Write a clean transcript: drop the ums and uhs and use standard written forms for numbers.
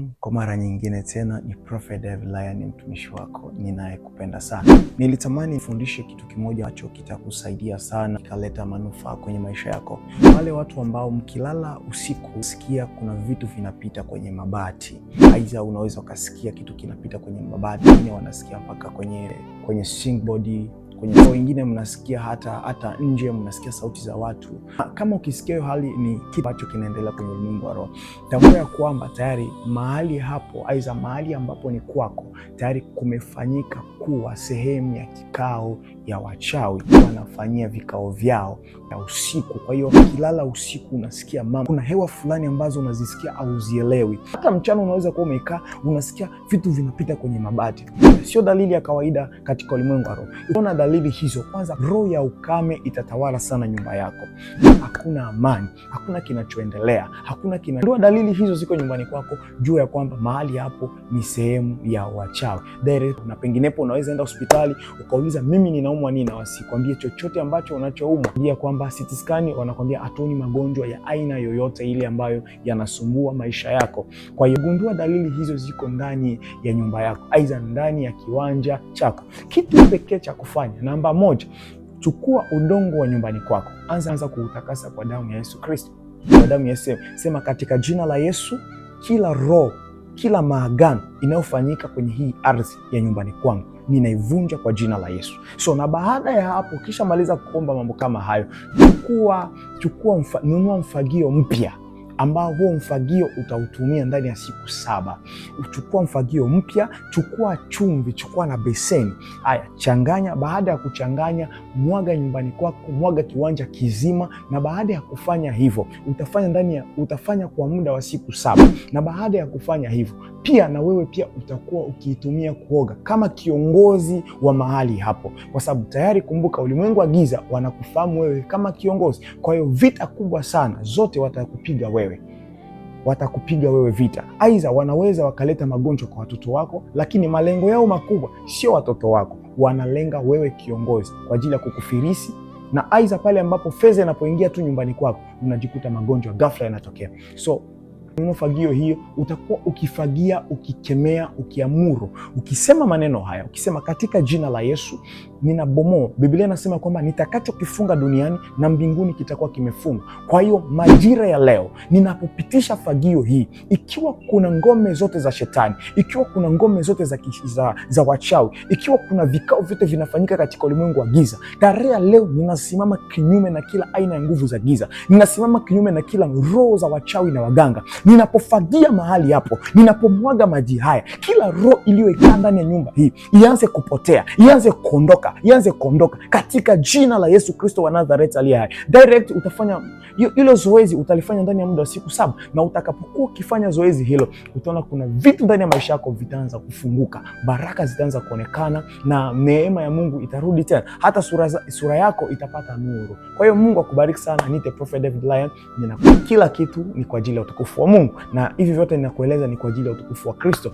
Shalom, kwa mara nyingine tena ni Prophet David Lion, mtumishi wako ninayekupenda sana. Nilitamani nifundishe kitu kimoja ambacho kitakusaidia sana, kikaleta manufaa kwenye maisha yako. Wale watu ambao mkilala usiku sikia kuna vitu vinapita kwenye mabati. Aidha unaweza ukasikia kitu kinapita kwenye mabati, wengine wanasikia mpaka kwenye singboard, kwenye wengine mnasikia hata nje, mnasikia sauti za watu. Kama ukisikia hiyo hali, ni kitu ambacho kinaendelea kwenye ulimwengu wa roho. Tambua kwamba tayari mahali hapo, aidha mahali ambapo ni kwako, tayari kumefanyika kuwa sehemu ya kikao ya wachawi, wanafanyia vikao vyao ya usiku. Kwa hiyo ukilala usiku unasikia mambo, kuna hewa fulani ambazo unazisikia au uzielewi. Hata mchana unaweza kuwa umekaa unasikia vitu vinapita kwenye mabati. Sio dalili ya kawaida katika ulimwengu wa roho. Unaona dalili hizo, kwanza roho ya ukame itatawala sana nyumba yako. Hakuna amani, hakuna kinachoendelea, Ndio dalili hizo ziko nyumbani kwako, jua ya kwamba mahali hapo ni sehemu ya wachawi. Na penginepo unaweza enda hospitali ukauliza mimi ninaumwa nini, na wasikwambie chochote ambacho unachoumwa. Ndio kwamba CT scan wanakwambia hatuni magonjwa ya aina yoyote ile ambayo yanasumbua maisha yako. Kwa hiyo gundua dalili hizo ziko ndani ya nyumba yako, aidha ndani ya kiwanja chako. Kitu pekee cha kufanya, namba moja, chukua udongo wa nyumbani kwako, anza kuutakasa kwa damu ya Yesu Kristo. Kwa damu ya Yesu, sema katika jina la Yesu, kila roho, kila maagano inayofanyika kwenye hii ardhi ya nyumbani kwangu ninaivunja kwa jina la Yesu. Na baada ya hapo, kisha maliza kuomba mambo kama hayo, nunua mfagio mpya ambao huo mfagio utautumia ndani ya siku 7. Uchukua mfagio mpya, chukua chumvi, chukua na beseni. Haya, changanya. Baada ya kuchanganya, mwaga nyumbani kwako, mwaga kiwanja kizima. Na baada ya kufanya hivyo, utafanya kwa muda wa siku 7. Na baada ya kufanya hivyo, pia na wewe pia utakuwa ukiitumia kuoga kama kiongozi wa mahali hapo, kwa sababu tayari kumbuka, ulimwengu wa giza wanakufahamu wewe kama kiongozi. Kwa hiyo vita kubwa sana zote watakupiga wewe vita. Aidha wanaweza wakaleta magonjwa kwa watoto wako, lakini malengo yao makubwa sio watoto wako, wanalenga wewe kiongozi kwa ajili ya kukufirisi. Na aidha pale ambapo fedha inapoingia tu nyumbani kwako, unajikuta magonjwa ghafla yanatokea. Fagio hiyo utakuwa ukifagia, ukikemea, ukiamuru, ukisema maneno haya, ukisema katika jina la Yesu ninabomoa. Biblia inasema kwamba nitakachokifunga duniani na mbinguni kitakuwa kimefungwa. Kwa hiyo majira ya leo ninapopitisha fagio hii, ikiwa kuna ngome zote za shetani, ikiwa kuna ngome zote za wachawi, ikiwa kuna vikao vyote vinafanyika katika ulimwengu wa giza, tarehe ya leo ninasimama kinyume na kila aina ya nguvu za giza. Ninasimama kinyume na kila roho za wachawi na waganga. Ninapofagia mahali hapo, ninapomwaga maji haya, kila roho iliyoikaa ndani ya nyumba hii ianze kupotea, ianze kuondoka katika jina la Yesu Kristo wa Nazareti aliye hai. Direct utafanya hilo zoezi, utalifanya ndani ya muda wa siku 7, na utakapokuwa ukifanya zoezi hilo, utaona kuna vitu ndani ya maisha yako vitaanza kufunguka, baraka zitaanza kuonekana, na neema ya Mungu itarudi tena, hata sura yako itapata nuru. Kwa hiyo Mungu akubariki sana. Nite Prophet David Lion, kila kitu ni kwa ajili ya utukufu wa Mungu, na hivi vyote ninakueleza ni kwa ajili ya utukufu wa Kristo.